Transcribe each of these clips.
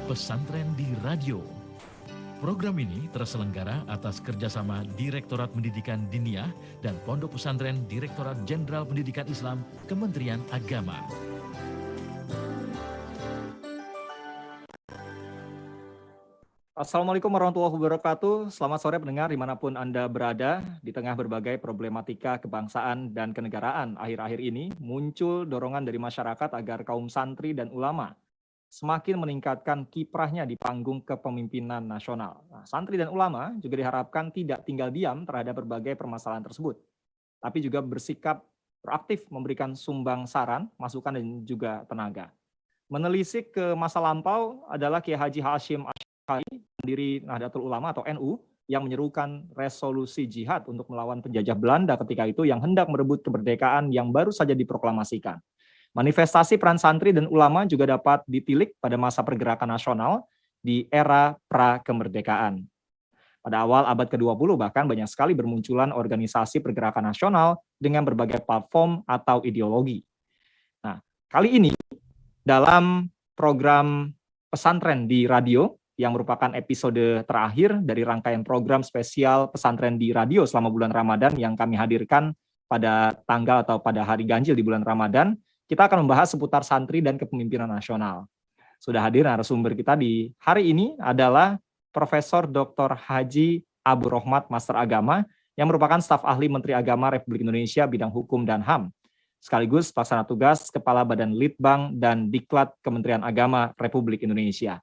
Pesantren di Radio. Program ini terselenggara atas kerjasama Direktorat Pendidikan Diniyah dan Pondok Pesantren Direktorat Jenderal Pendidikan Islam Kementerian Agama. Assalamualaikum warahmatullahi wabarakatuh. Selamat sore pendengar dimanapun Anda berada. Di tengah berbagai problematika kebangsaan dan kenegaraan akhir-akhir ini, muncul dorongan dari masyarakat agar kaum santri dan ulama semakin meningkatkan kiprahnya di panggung kepemimpinan nasional. Nah, santri dan ulama juga diharapkan tidak tinggal diam terhadap berbagai permasalahan tersebut, tapi juga bersikap proaktif memberikan sumbang saran, masukan, dan juga tenaga. Menelisik ke masa lampau adalah Kiai Haji Hashim Asy'ari, pendiri Nahdlatul Ulama atau NU, yang menyerukan resolusi jihad untuk melawan penjajah Belanda ketika itu yang hendak merebut kemerdekaan yang baru saja diproklamasikan. Manifestasi peran santri dan ulama juga dapat ditilik pada masa pergerakan nasional di era pra-kemerdekaan. Pada awal abad ke-20 bahkan banyak sekali bermunculan organisasi pergerakan nasional dengan berbagai platform atau ideologi. Nah, kali ini dalam program Pesantren di Radio yang merupakan episode terakhir dari rangkaian program spesial Pesantren di Radio selama bulan Ramadan yang kami hadirkan pada tanggal atau pada hari ganjil di bulan Ramadan, kita akan membahas seputar santri dan kepemimpinan nasional. Sudah hadir narasumber kita di hari ini adalah Profesor Dr. Haji Abu Rohmat, Master Agama, yang merupakan staf ahli Menteri Agama Republik Indonesia bidang hukum dan HAM, sekaligus pelaksana tugas Kepala Badan Litbang dan Diklat Kementerian Agama Republik Indonesia.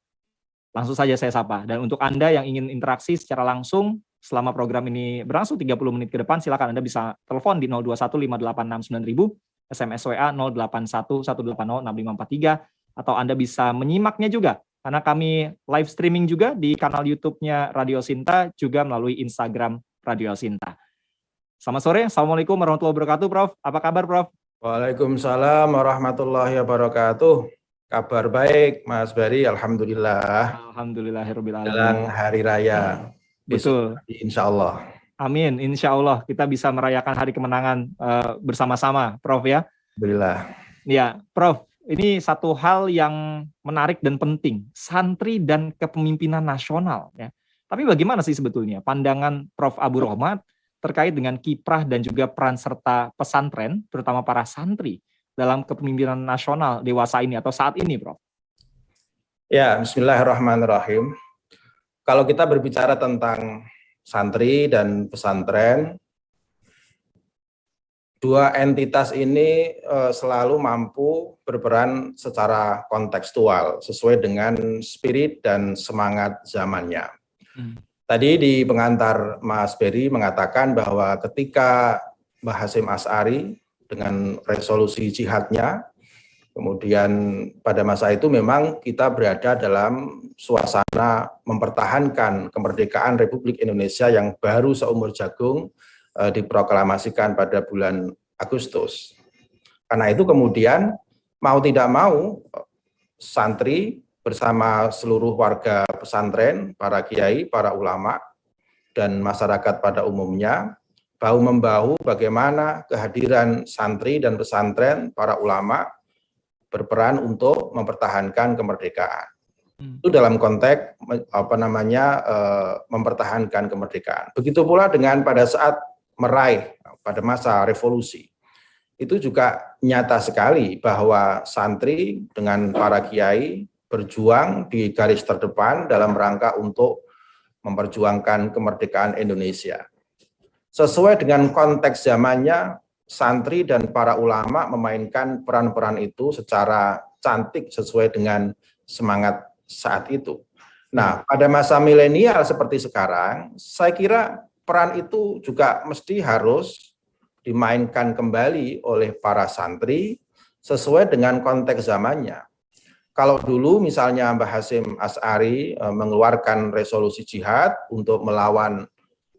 Langsung saja saya sapa. Dan untuk Anda yang ingin interaksi secara langsung selama program ini berlangsung 30 menit ke depan, silakan Anda bisa telepon di 0215869000, SMS WA 0811806543, atau Anda bisa menyimaknya juga karena kami live streaming juga di kanal YouTube-nya Radio Sinta, juga melalui Instagram Radio Sinta. Selamat sore, Assalamualaikum warahmatullahi wabarakatuh, Prof. Apa kabar, Prof? Waalaikumsalam warahmatullahi wabarakatuh. Kabar baik, Mas Bari, alhamdulillah. Alhamdulillahirrahmanirrahim. Jelang hari raya. Betul. Insya Allah. Amin, insya Allah kita bisa merayakan hari kemenangan bersama-sama, Prof ya. Alhamdulillah. Ya, Prof, ini satu hal yang menarik dan penting, santri dan kepemimpinan nasional. Ya. Tapi bagaimana sih sebetulnya pandangan Prof Abu Rohmat terkait dengan kiprah dan juga peran serta pesantren, terutama para santri, dalam kepemimpinan nasional dewasa ini atau saat ini, Prof? Ya, bismillahirrahmanirrahim. Kalau kita berbicara tentang santri dan pesantren, dua entitas ini selalu mampu berperan secara kontekstual sesuai dengan spirit dan semangat zamannya. Tadi di pengantar Mas Beri mengatakan bahwa ketika Mbah Hashim Asy'ari dengan resolusi jihadnya, kemudian pada masa itu memang kita berada dalam suasana mempertahankan kemerdekaan Republik Indonesia yang baru seumur jagung diproklamasikan pada bulan Agustus. Karena itu kemudian mau tidak mau santri bersama seluruh warga pesantren, para kiai, para ulama, dan masyarakat pada umumnya bahu-membahu bagaimana kehadiran santri dan pesantren, para ulama berperan untuk mempertahankan kemerdekaan. Itu dalam konteks mempertahankan kemerdekaan. Begitu pula dengan pada saat meraih pada masa revolusi. Itu juga nyata sekali bahwa santri dengan para kiai berjuang di garis terdepan dalam rangka untuk memperjuangkan kemerdekaan Indonesia. Sesuai dengan konteks zamannya, santri dan para ulama memainkan peran-peran itu secara cantik sesuai dengan semangat saat itu. Nah, pada masa milenial seperti sekarang, saya kira peran itu juga mesti harus dimainkan kembali oleh para santri sesuai dengan konteks zamannya. Kalau dulu misalnya Mbah Hashim Asy'ari mengeluarkan resolusi jihad untuk melawan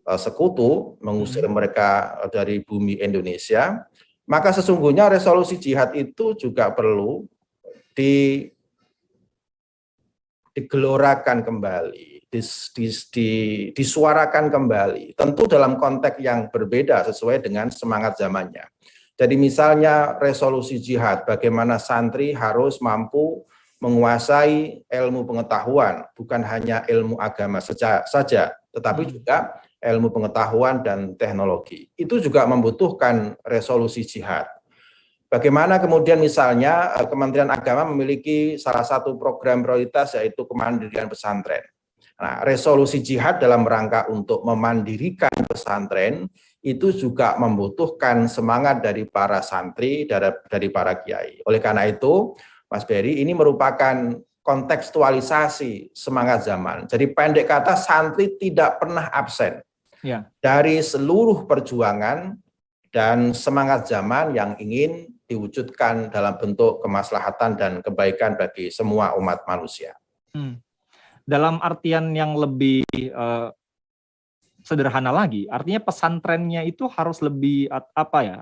sekutu, mengusir mereka dari bumi Indonesia, maka sesungguhnya resolusi jihad itu juga perlu digelorakan kembali, disuarakan kembali, tentu dalam konteks yang berbeda sesuai dengan semangat zamannya. Jadi misalnya resolusi jihad, bagaimana santri harus mampu menguasai ilmu pengetahuan, bukan hanya ilmu agama saja, tetapi juga ilmu pengetahuan dan teknologi. Itu juga membutuhkan resolusi jihad. Bagaimana kemudian misalnya Kementerian Agama memiliki salah satu program prioritas yaitu kemandirian pesantren. Nah, resolusi jihad dalam rangka untuk memandirikan pesantren itu juga membutuhkan semangat dari para santri, dari para kiai. Oleh karena itu, Mas Berry, ini merupakan kontekstualisasi semangat zaman. Jadi pendek kata, santri tidak pernah absen dari seluruh perjuangan dan semangat zaman yang ingin diwujudkan dalam bentuk kemaslahatan dan kebaikan bagi semua umat manusia. Dalam artian yang lebih sederhana lagi, artinya pesantrennya itu harus lebih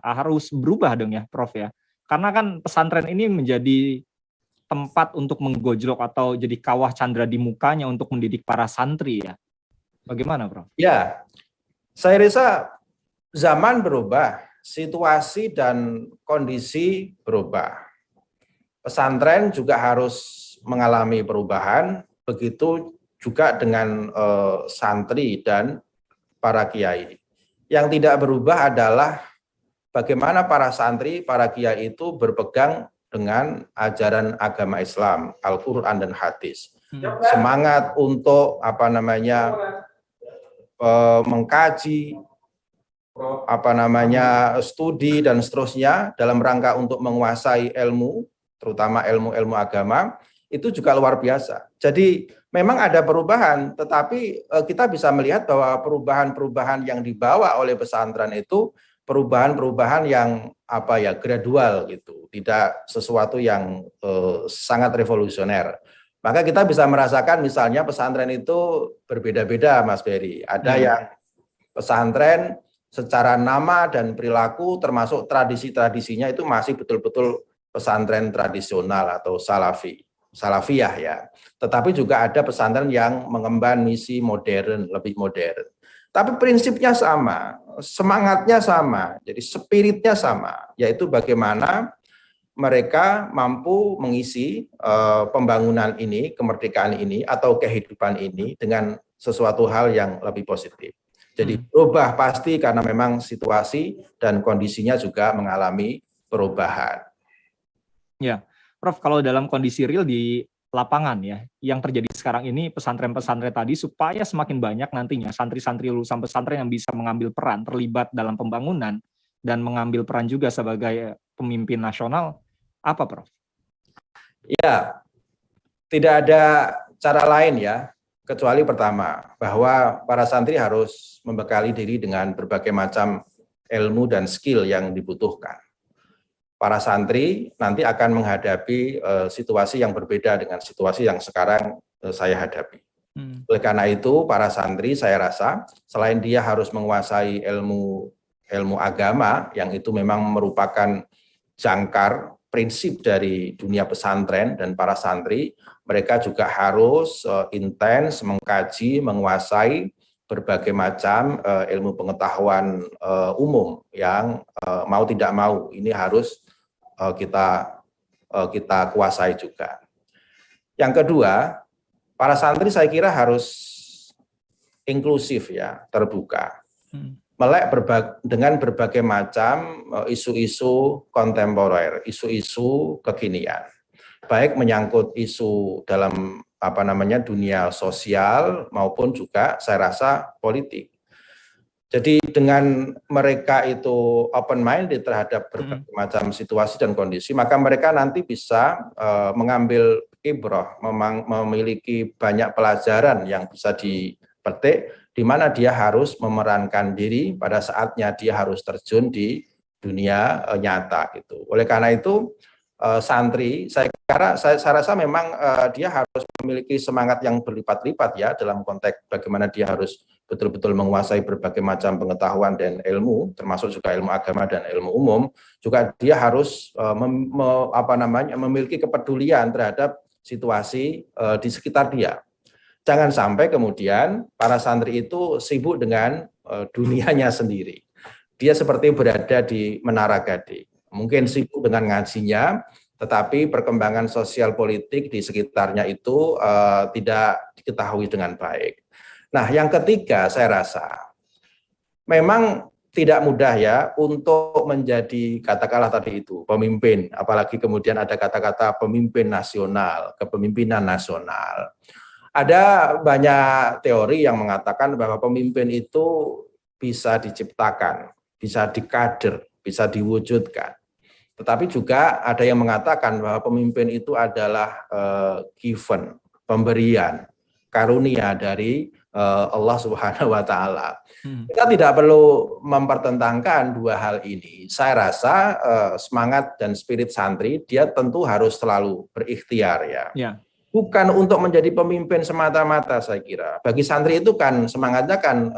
harus berubah dong ya, Prof ya. Karena kan pesantren ini menjadi tempat untuk menggojlok atau jadi kawah candra di mukanya untuk mendidik para santri ya. Bagaimana, Prof? Ya, saya rasa zaman berubah, situasi dan kondisi berubah. Pesantren juga harus mengalami perubahan. Begitu juga dengan santri dan para kiai. Yang tidak berubah adalah bagaimana para santri, para kiai itu berpegang dengan ajaran agama Islam, Al-Quran dan hadis. Semangat untuk mengkaji, studi dan seterusnya dalam rangka untuk menguasai ilmu, terutama ilmu-ilmu agama, itu juga luar biasa. Jadi memang ada perubahan, tetapi kita bisa melihat bahwa perubahan-perubahan yang dibawa oleh pesantren itu perubahan-perubahan yang gradual gitu, tidak sesuatu yang sangat revolusioner. Maka kita bisa merasakan misalnya pesantren itu berbeda-beda, Mas Berry. Ada yang pesantren secara nama dan perilaku termasuk tradisi-tradisinya itu masih betul-betul pesantren tradisional atau salafiyah ya. Tetapi juga ada pesantren yang mengemban misi modern, lebih modern. Tapi prinsipnya sama, semangatnya sama, jadi spiritnya sama, yaitu bagaimana mereka mampu mengisi pembangunan ini, kemerdekaan ini, atau kehidupan ini dengan sesuatu hal yang lebih positif. Jadi berubah pasti karena memang situasi dan kondisinya juga mengalami perubahan. Ya, Prof, kalau dalam kondisi real di lapangan ya, yang terjadi sekarang ini pesantren-pesantren tadi supaya semakin banyak nantinya santri-santri lulusan pesantren yang bisa mengambil peran, terlibat dalam pembangunan dan mengambil peran juga sebagai pemimpin nasional, apa Prof? Ya, tidak ada cara lain ya, kecuali pertama, bahwa para santri harus membekali diri dengan berbagai macam ilmu dan skill yang dibutuhkan. Para santri nanti akan menghadapi situasi yang berbeda dengan situasi yang sekarang saya hadapi. Oleh karena itu, para santri saya rasa selain dia harus menguasai ilmu agama, yang itu memang merupakan jangkar prinsip dari dunia pesantren dan para santri, mereka juga harus intens mengkaji, menguasai berbagai macam ilmu pengetahuan umum yang mau tidak mau ini harus kita kuasai juga. Yang kedua, para santri saya kira harus inklusif ya, terbuka. Melek dengan berbagai macam isu-isu kontemporer, isu-isu kekinian. Baik menyangkut isu dalam dunia sosial maupun juga saya rasa politik. Jadi dengan mereka itu open-minded terhadap berbagai macam situasi dan kondisi, maka mereka nanti bisa mengambil ibrah, memiliki banyak pelajaran yang bisa dipetik, di mana dia harus memerankan diri pada saatnya dia harus terjun di dunia nyata gitu. Oleh karena itu santri, saya rasa memang dia harus memiliki semangat yang berlipat-lipat ya dalam konteks bagaimana dia harus betul-betul menguasai berbagai macam pengetahuan dan ilmu, termasuk juga ilmu agama dan ilmu umum. Juga dia harus memiliki kepedulian terhadap situasi di sekitar dia. Jangan sampai kemudian para santri itu sibuk dengan dunianya sendiri. Dia seperti berada di Menara Gading. Mungkin sibuk dengan ngajinya, tetapi perkembangan sosial politik di sekitarnya itu tidak diketahui dengan baik. Nah, yang ketiga saya rasa memang tidak mudah ya untuk menjadi, katakanlah tadi itu, pemimpin, apalagi kemudian ada kata-kata pemimpin nasional, kepemimpinan nasional. Ada banyak teori yang mengatakan bahwa pemimpin itu bisa diciptakan, bisa dikader, bisa diwujudkan. Tetapi juga ada yang mengatakan bahwa pemimpin itu adalah given, pemberian, karunia dari Allah Subhanahu wa taala. Kita tidak perlu mempertentangkan dua hal ini. Saya rasa semangat dan spirit santri dia tentu harus selalu berikhtiar ya. Bukan untuk menjadi pemimpin semata-mata saya kira. Bagi santri itu kan semangatnya kan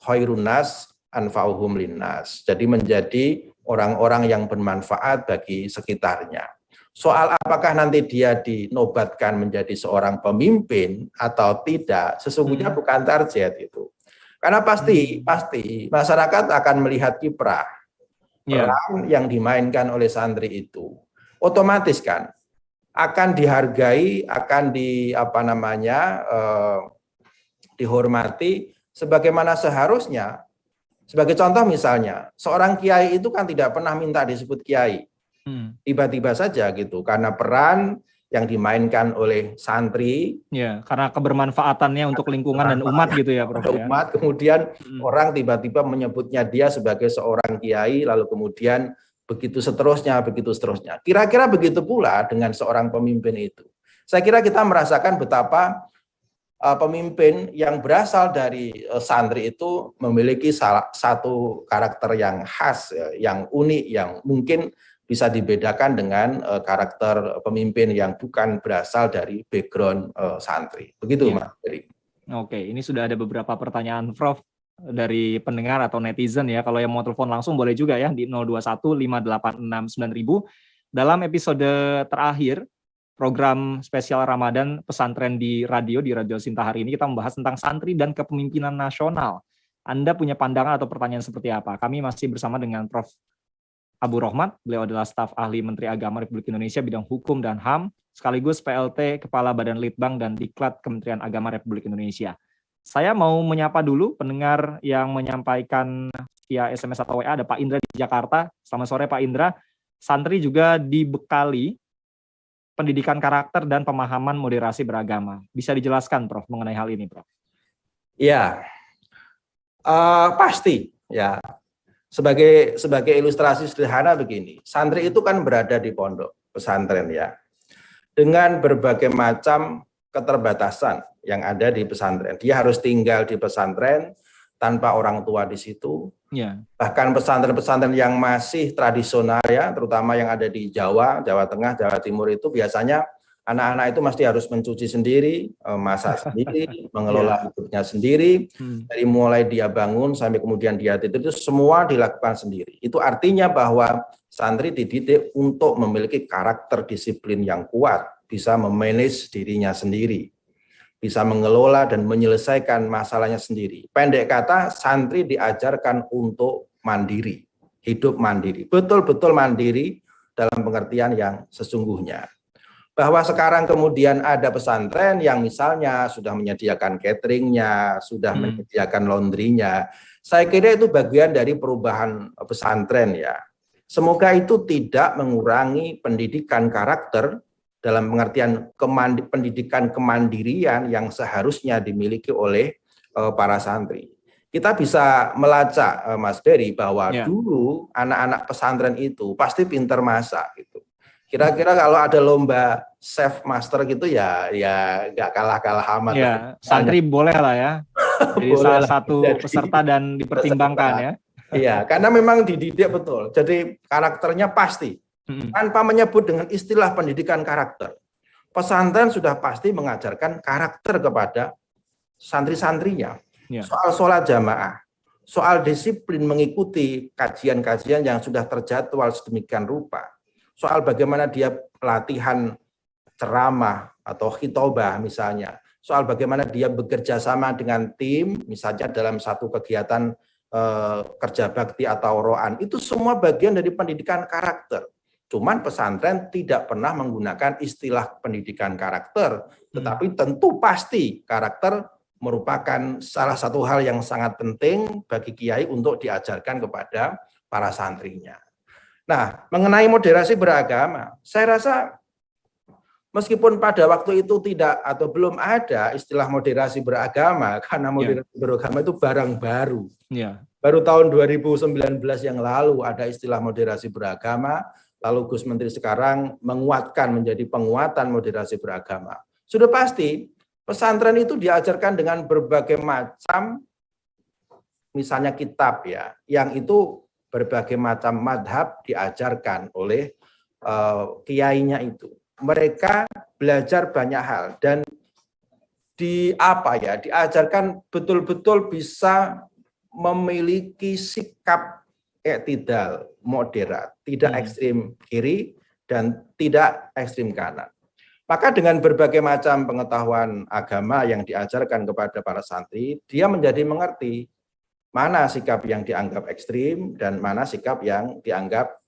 khairun nas anfa'uhum linnas. Jadi menjadi orang-orang yang bermanfaat bagi sekitarnya. Soal apakah nanti dia dinobatkan menjadi seorang pemimpin atau tidak, sesungguhnya bukan target itu. Karena pasti masyarakat akan melihat kiprah peran yang dimainkan oleh santri itu. Otomatis kan akan dihargai, akan dihormati sebagaimana seharusnya. Sebagai contoh misalnya, seorang kiai itu kan tidak pernah minta disebut kiai. Tiba-tiba saja gitu, karena peran yang dimainkan oleh santri. Ya, karena kebermanfaatannya untuk lingkungan dan umat gitu ya, Prof. Umat, kemudian orang tiba-tiba menyebutnya dia sebagai seorang kiai, lalu kemudian begitu seterusnya. Kira-kira begitu pula dengan seorang pemimpin itu. Saya kira kita merasakan betapa pemimpin yang berasal dari santri itu memiliki satu karakter yang khas, yang unik, yang mungkin bisa dibedakan dengan karakter pemimpin yang bukan berasal dari background santri. Begitu, Mas Ferry. Oke, ini sudah ada beberapa pertanyaan, Prof, dari pendengar atau netizen ya. Kalau yang mau telepon langsung boleh juga ya di 0215869.000. Dalam episode terakhir program spesial Ramadan pesantren di Radio Sinta hari ini kita membahas tentang santri dan kepemimpinan nasional. Anda punya pandangan atau pertanyaan seperti apa? Kami masih bersama dengan Prof. Abu Rohmat, beliau adalah staf ahli Menteri Agama Republik Indonesia bidang hukum dan HAM, sekaligus PLT Kepala Badan Litbang dan Diklat Kementerian Agama Republik Indonesia. Saya mau menyapa dulu pendengar yang menyampaikan via SMS atau WA, ada Pak Indra di Jakarta. Selamat sore Pak Indra. Santri juga dibekali pendidikan karakter dan pemahaman moderasi beragama. Bisa dijelaskan, Prof, mengenai hal ini, Prof? Ya, pasti. Ya, sebagai ilustrasi sederhana begini, santri itu kan berada di pondok pesantren ya, dengan berbagai macam keterbatasan yang ada di pesantren. Dia harus tinggal di pesantren tanpa orang tua di situ. Bahkan pesantren-pesantren yang masih tradisional ya, terutama yang ada di Jawa Tengah, Jawa Timur itu biasanya anak-anak itu mesti harus mencuci sendiri, masak sendiri, mengelola hidupnya sendiri. Dari mulai dia bangun sampai kemudian dia tidur itu semua dilakukan sendiri. Itu artinya bahwa santri dididik untuk memiliki karakter disiplin yang kuat, bisa memanage dirinya sendiri, bisa mengelola dan menyelesaikan masalahnya sendiri. Pendek kata, santri diajarkan untuk mandiri, hidup mandiri, betul-betul mandiri dalam pengertian yang sesungguhnya. Bahwa sekarang kemudian ada pesantren yang misalnya sudah menyediakan cateringnya, sudah menyediakan laundrynya, saya kira itu bagian dari perubahan pesantren ya. Semoga itu tidak mengurangi pendidikan karakter dalam pengertian pendidikan kemandirian yang seharusnya dimiliki oleh para santri. Kita bisa melacak, Mas Berry, bahwa dulu anak-anak pesantren itu pasti pintar masak gitu. Kira-kira kalau ada lomba chef master gitu ya nggak kalah-kalah amat. Ya, santri boleh lah ya. Jadi salah satu peserta dan dipertimbangkan ya. Iya, karena memang dididik betul. Jadi karakternya pasti. Tanpa menyebut dengan istilah pendidikan karakter. Pesantren sudah pasti mengajarkan karakter kepada santri-santrinya. Soal sholat jamaah, soal disiplin mengikuti kajian-kajian yang sudah terjadwal sedemikian rupa. Soal bagaimana dia latihan ceramah atau khitobah misalnya. Soal bagaimana dia bekerja sama dengan tim, misalnya dalam satu kegiatan kerja bakti atau roan. Itu semua bagian dari pendidikan karakter. Cuman pesantren tidak pernah menggunakan istilah pendidikan karakter, tetapi tentu pasti karakter merupakan salah satu hal yang sangat penting bagi kiai untuk diajarkan kepada para santrinya. Nah, mengenai moderasi beragama, saya rasa meskipun pada waktu itu tidak atau belum ada istilah moderasi beragama, karena moderasi beragama itu barang baru. Baru tahun 2019 yang lalu ada istilah moderasi beragama, lalu Gus Menteri sekarang menguatkan menjadi penguatan moderasi beragama. Sudah pasti pesantren itu diajarkan dengan berbagai macam, misalnya kitab ya, yang itu berbagai macam madhab diajarkan oleh kiainya itu. Mereka belajar banyak hal dan diajarkan betul-betul bisa memiliki sikap i'tidal, moderat, tidak ekstrim kiri dan tidak ekstrim kanan. Maka dengan berbagai macam pengetahuan agama yang diajarkan kepada para santri, dia menjadi mengerti mana sikap yang dianggap ekstrim dan mana sikap yang dianggap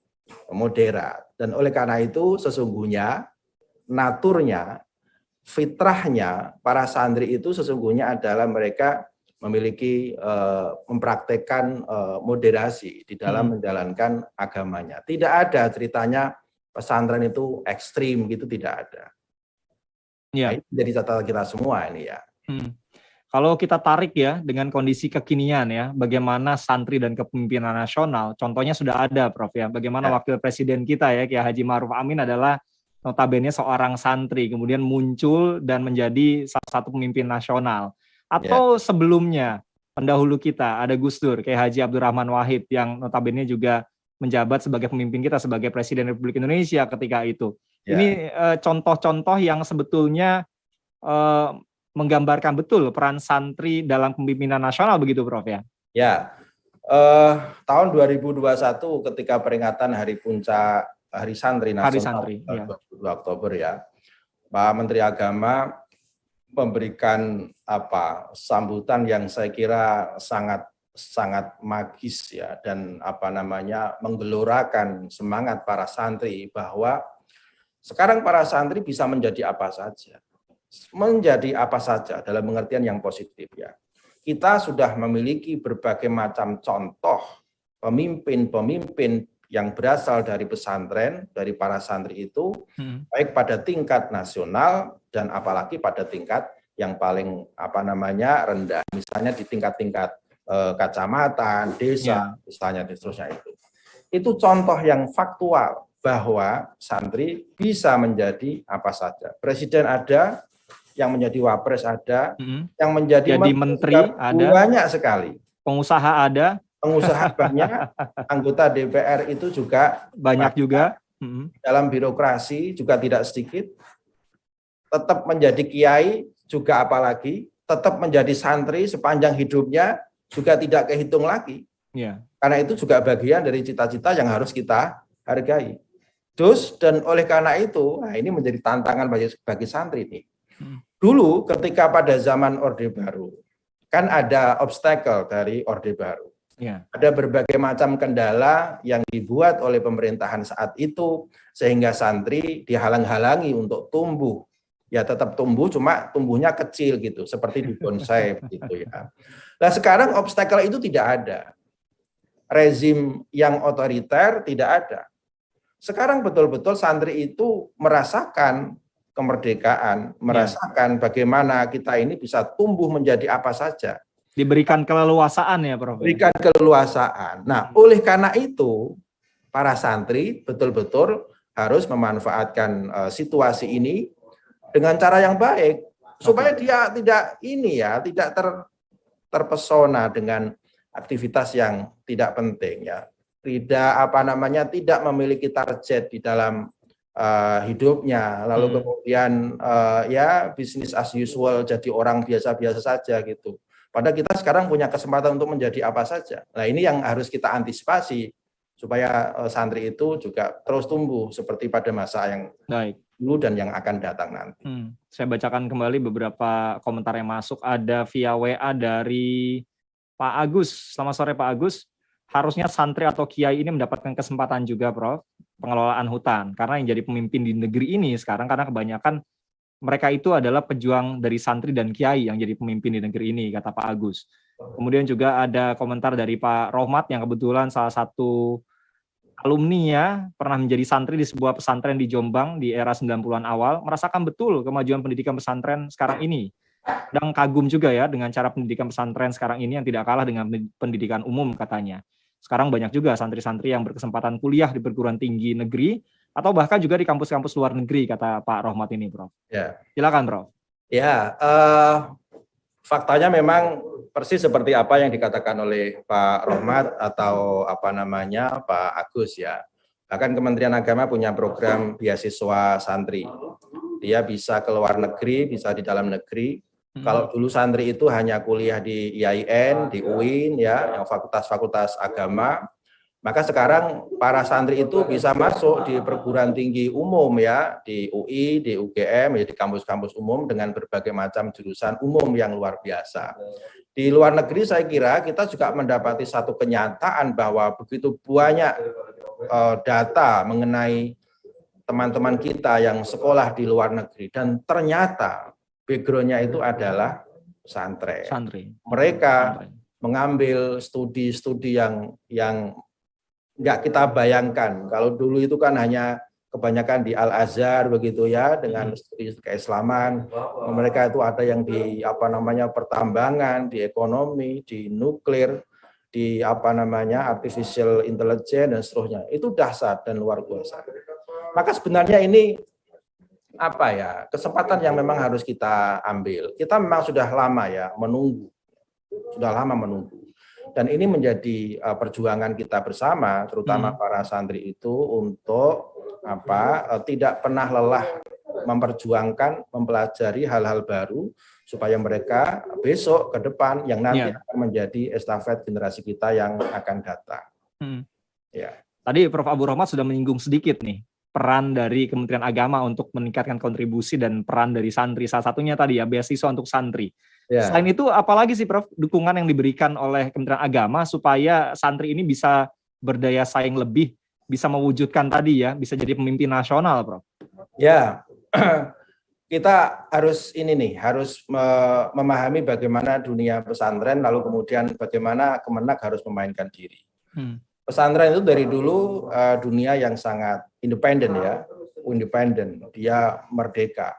moderat. Dan oleh karena itu sesungguhnya naturnya, fitrahnya para santri itu sesungguhnya adalah mereka memiliki mempraktekkan moderasi di dalam menjalankan agamanya. Tidak ada ceritanya pesantren itu ekstrim gitu, tidak ada. Nah, ini jadi catatan kita semua ini ya. Kalau kita tarik ya dengan kondisi kekinian ya, bagaimana santri dan kepemimpinan nasional, contohnya sudah ada Prof ya, bagaimana wakil presiden kita ya, Kiai Haji Ma'ruf Amin adalah notabene seorang santri, kemudian muncul dan menjadi salah satu pemimpin nasional. Atau sebelumnya, pendahulu kita, ada Gus Dur, Kiai Haji Abdurrahman Wahid, yang notabene juga menjabat sebagai pemimpin kita, sebagai Presiden Republik Indonesia ketika itu. Ini contoh-contoh yang sebetulnya menggambarkan betul peran santri dalam kepemimpinan nasional, begitu Prof ya? Ya, tahun 2021 ketika peringatan Hari Puncak Hari Santri Nasional 22 Oktober ya, Pak Menteri Agama memberikan sambutan yang saya kira sangat magis ya, dan menggelorakan semangat para santri bahwa sekarang para santri bisa menjadi apa saja. Menjadi apa saja dalam pengertian yang positif ya. Kita sudah memiliki berbagai macam contoh pemimpin-pemimpin yang berasal dari pesantren, dari para santri itu, baik pada tingkat nasional dan apalagi pada tingkat yang paling rendah, misalnya di tingkat-tingkat kecamatan, desa, misalnya dan seterusnya itu. Itu contoh yang faktual bahwa santri bisa menjadi apa saja. Presiden ada, yang menjadi wapres ada, yang menjadi menteri ada, banyak sekali. Pengusaha ada, banyak, anggota DPR itu juga banyak juga. Dalam birokrasi juga tidak sedikit. Tetap menjadi kiai juga apalagi, tetap menjadi santri sepanjang hidupnya juga tidak kehitung lagi. Karena itu juga bagian dari cita-cita yang harus kita hargai. Dan oleh karena itu, ini menjadi tantangan bagi santri nih. Dulu ketika pada zaman Orde Baru, kan ada obstacle dari Orde Baru. Ada berbagai macam kendala yang dibuat oleh pemerintahan saat itu, sehingga santri dihalang-halangi untuk tumbuh. Ya tetap tumbuh, cuma tumbuhnya kecil gitu, seperti di bonsai gitu ya. Nah sekarang obstacle itu tidak ada. Rezim yang otoriter tidak ada. Sekarang betul-betul santri itu merasakan kemerdekaan, merasakan bagaimana kita ini bisa tumbuh menjadi apa saja. Diberikan keleluasaan ya Prof. Diberikan keleluasaan. Nah, oleh karena itu, para santri betul-betul harus memanfaatkan situasi ini dengan cara yang baik, supaya dia tidak terpesona dengan aktivitas yang tidak penting ya. Tidak memiliki target di dalam hidupnya, lalu kemudian bisnis as usual, jadi orang biasa-biasa saja gitu. Padahal kita sekarang punya kesempatan untuk menjadi apa saja. Nah ini yang harus kita antisipasi supaya santri itu juga terus tumbuh seperti pada masa yang dulu dan yang akan datang nanti. Saya bacakan kembali beberapa komentar yang masuk. Ada via WA dari Pak Agus. Selamat sore Pak Agus. Harusnya santri atau kiai ini mendapatkan kesempatan juga Prof. pengelolaan hutan. Karena yang jadi pemimpin di negeri ini sekarang, karena kebanyakan mereka itu adalah pejuang dari santri dan kiai yang jadi pemimpin di negeri ini, kata Pak Agus. Kemudian juga ada komentar dari Pak Rohmat yang kebetulan salah satu alumni ya, pernah menjadi santri di sebuah pesantren di Jombang di era 90-an awal, merasakan betul kemajuan pendidikan pesantren sekarang ini. Dan kagum juga ya dengan cara pendidikan pesantren sekarang ini yang tidak kalah dengan pendidikan umum katanya. Sekarang banyak juga santri-santri yang berkesempatan kuliah di perguruan tinggi negeri atau bahkan juga di kampus-kampus luar negeri, kata Pak Rohmat ini, Prof. Ya, Silakan, Prof. ya, faktanya memang persis seperti apa yang dikatakan oleh Pak Rohmat atau apa namanya Pak Agus ya. Bahkan Kementerian Agama punya program beasiswa santri. Dia bisa ke luar negeri, bisa di dalam negeri. Kalau dulu santri itu hanya kuliah di IAIN, di UIN ya, yang fakultas-fakultas agama, maka sekarang para santri itu bisa masuk di perguruan tinggi umum ya, di UI, di UGM, ya di kampus-kampus umum dengan berbagai macam jurusan umum yang luar biasa. Di luar negeri saya kira kita juga mendapati satu kenyataan bahwa begitu banyak data mengenai teman-teman kita yang sekolah di luar negeri dan ternyata background-nya itu adalah pesantren. Mereka mengambil studi-studi yang nggak kita bayangkan. Kalau dulu itu kan hanya kebanyakan di Al-Azhar begitu ya, dengan studi keislaman. Mereka itu ada yang di pertambangan, di ekonomi, di nuklir, di artificial intelligence dan seterusnya. Itu dahsyat dan luar biasa. Maka sebenarnya ini kesempatan yang memang harus kita ambil. Kita memang sudah lama ya menunggu. Dan ini menjadi perjuangan kita bersama, terutama para santri itu untuk tidak pernah lelah memperjuangkan, mempelajari hal-hal baru supaya mereka besok ke depan yang nanti akan menjadi estafet generasi kita yang akan datang. Ya. Tadi Prof. Abu Rohmat sudah menyinggung sedikit nih peran dari Kementerian Agama untuk meningkatkan kontribusi dan peran dari santri. Salah satunya tadi ya beasiswa untuk santri. Ya. Selain itu apalagi sih Prof dukungan yang diberikan oleh Kementerian Agama supaya santri ini bisa berdaya saing lebih, bisa mewujudkan tadi ya, bisa jadi pemimpin nasional, Prof? Ya, kita harus memahami bagaimana dunia pesantren, lalu kemudian bagaimana Kemenak harus memainkan diri. Pesantren itu dari dulu dunia yang sangat independen ya, dia merdeka,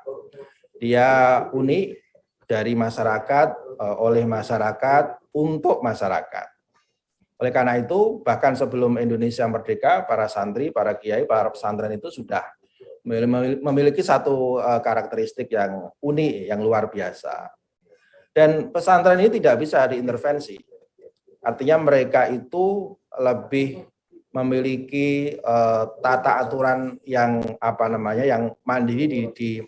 dia unik dari masyarakat, oleh masyarakat, untuk masyarakat. Oleh karena itu, bahkan sebelum Indonesia merdeka, para santri, para kiai, para pesantren itu sudah memiliki satu karakteristik yang unik, yang luar biasa. Dan pesantren ini tidak bisa diintervensi. Artinya mereka itu lebih memiliki tata aturan yang yang mandiri di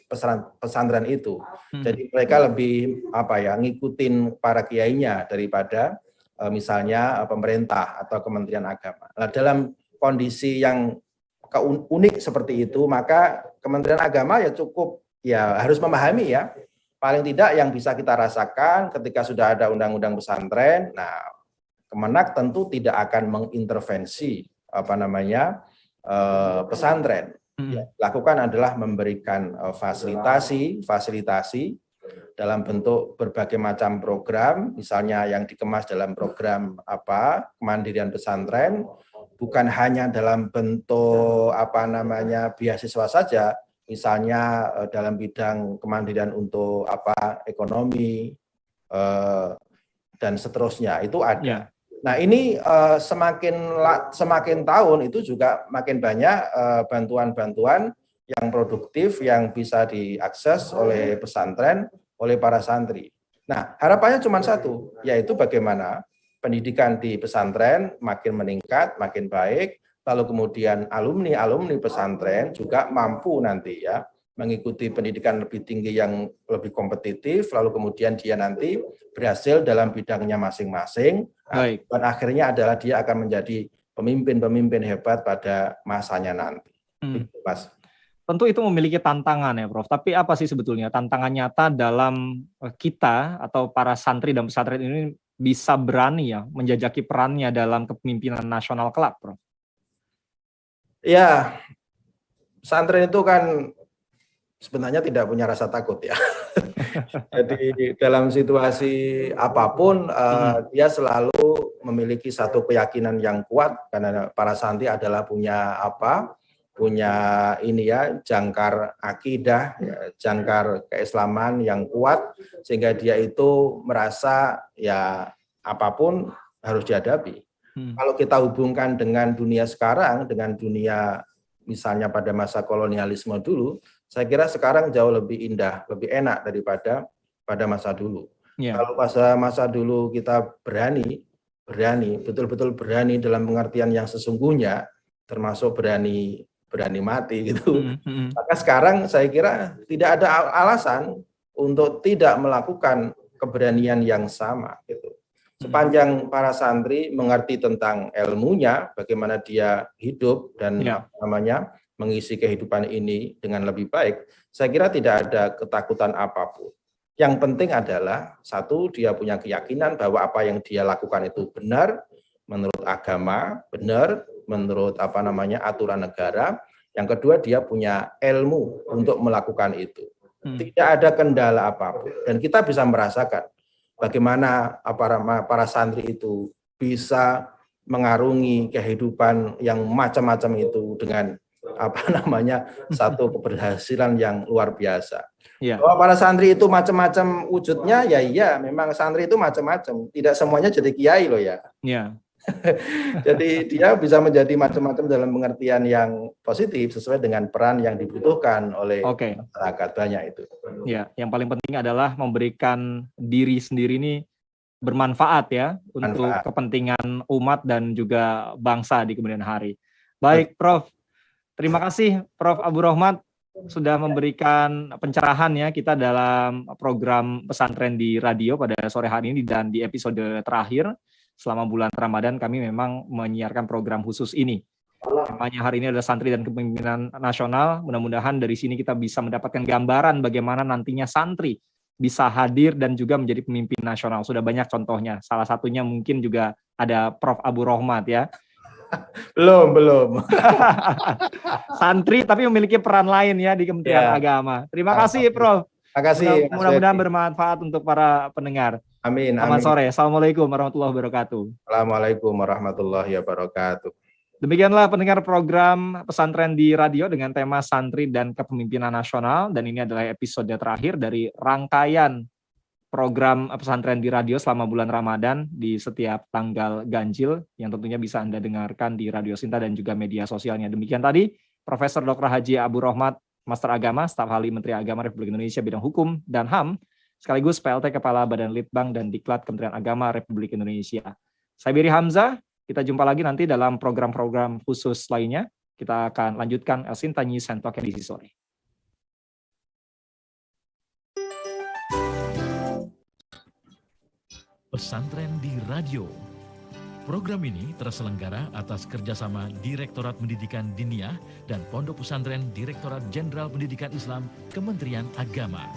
pesantren itu. Jadi mereka lebih ngikutin para kiainya daripada misalnya pemerintah atau Kementerian Agama. Nah, dalam kondisi yang unik seperti itu, maka Kementerian Agama ya cukup harus memahami ya. Paling tidak yang bisa kita rasakan ketika sudah ada undang-undang pesantren, nah Kemenak tentu tidak akan mengintervensi pesantren. Lakukan adalah memberikan fasilitasi dalam bentuk berbagai macam program, misalnya yang dikemas dalam program kemandirian pesantren, bukan hanya dalam bentuk beasiswa saja, misalnya dalam bidang kemandirian untuk ekonomi dan seterusnya itu ada. Nah ini semakin tahun itu juga makin banyak bantuan-bantuan yang produktif yang bisa diakses oleh pesantren, oleh para santri. Nah harapannya cuma satu, yaitu bagaimana pendidikan di pesantren makin meningkat, makin baik, lalu kemudian alumni pesantren juga mampu nanti ya mengikuti pendidikan lebih tinggi yang lebih kompetitif, lalu kemudian dia nanti berhasil dalam bidangnya masing-masing, dan akhirnya adalah dia akan menjadi pemimpin-pemimpin hebat pada masanya nanti. Mas. Tentu itu memiliki tantangan ya Prof, tapi apa sih sebetulnya tantangan nyata dalam kita atau para santri dan pesantren ini bisa berani ya menjajaki perannya dalam kepemimpinan nasional kelak, Prof? Ya, pesantren itu kan sebenarnya tidak punya rasa takut ya. Jadi dalam situasi apapun dia selalu memiliki satu keyakinan yang kuat karena para santri adalah punya punya ini ya jangkar akidah, ya, jangkar keislaman yang kuat sehingga dia itu merasa ya apapun harus dihadapi. Kalau kita hubungkan dengan dunia sekarang, dengan dunia misalnya pada masa kolonialisme dulu, saya kira sekarang jauh lebih indah, lebih enak daripada pada masa dulu. Kalau masa dulu kita berani, betul-betul berani dalam pengertian yang sesungguhnya, termasuk berani mati gitu. Maka sekarang saya kira tidak ada alasan untuk tidak melakukan keberanian yang sama gitu. Sepanjang para santri mengerti tentang ilmunya, bagaimana dia hidup dan mengisi kehidupan ini dengan lebih baik, saya kira tidak ada ketakutan apapun. Yang penting adalah satu, dia punya keyakinan bahwa apa yang dia lakukan itu benar menurut agama, benar menurut aturan negara. Yang kedua, dia punya ilmu untuk melakukan itu. Tidak ada kendala apapun, dan kita bisa merasakan bagaimana para santri itu bisa mengarungi kehidupan yang macam-macam itu dengan satu keberhasilan yang luar biasa. Bahwa para santri itu macam-macam wujudnya, ya iya, memang santri itu macam-macam. Tidak semuanya jadi kiai loh ya. Jadi dia bisa menjadi macam-macam dalam pengertian yang positif sesuai dengan peran yang dibutuhkan oleh masyarakat, banyak itu. Ya, yang paling penting adalah memberikan diri sendiri ini bermanfaat ya untuk kepentingan umat dan juga bangsa di kemudian hari. Baik, Prof. Terima kasih Prof. Abu Rohmat sudah memberikan pencerahan ya kita dalam program pesantren di radio pada sore hari ini, dan di episode terakhir selama bulan Ramadan kami memang menyiarkan program khusus ini. Temanya hari ini adalah santri dan kepemimpinan nasional. Mudah-mudahan dari sini kita bisa mendapatkan gambaran bagaimana nantinya santri bisa hadir dan juga menjadi pemimpin nasional. Sudah banyak contohnya. Salah satunya mungkin juga ada Prof. Abu Rohmat ya. Belum. Santri tapi memiliki peran lain ya di Kementerian Agama. Terima kasih Prof. Terima kasih. Mudah-mudahan bermanfaat untuk para pendengar. Amin. Selamat sore. Assalamualaikum warahmatullahi wabarakatuh. Assalamualaikum warahmatullahi wabarakatuh. Demikianlah pendengar program pesantren di radio dengan tema santri dan kepemimpinan nasional, dan ini adalah episode terakhir dari rangkaian program pesantren di radio selama bulan Ramadan di setiap tanggal ganjil yang tentunya bisa Anda dengarkan di Radio Sinta dan juga media sosialnya. Demikian tadi Profesor Dr. Haji Abu Rohmat, Master Agama, Staf Ahli Menteri Agama Republik Indonesia bidang Hukum dan HAM, sekaligus PLT Kepala Badan Litbang dan Diklat Kementerian Agama Republik Indonesia. Saya Biri Hamzah, kita jumpa lagi nanti dalam program-program khusus lainnya. Kita akan lanjutkan El Sinta News and Talk edisi sore. Pesantren di radio. Program ini terselenggara atas kerjasama Direktorat Pendidikan Diniyah dan Pondok Pesantren Direktorat Jenderal Pendidikan Islam Kementerian Agama.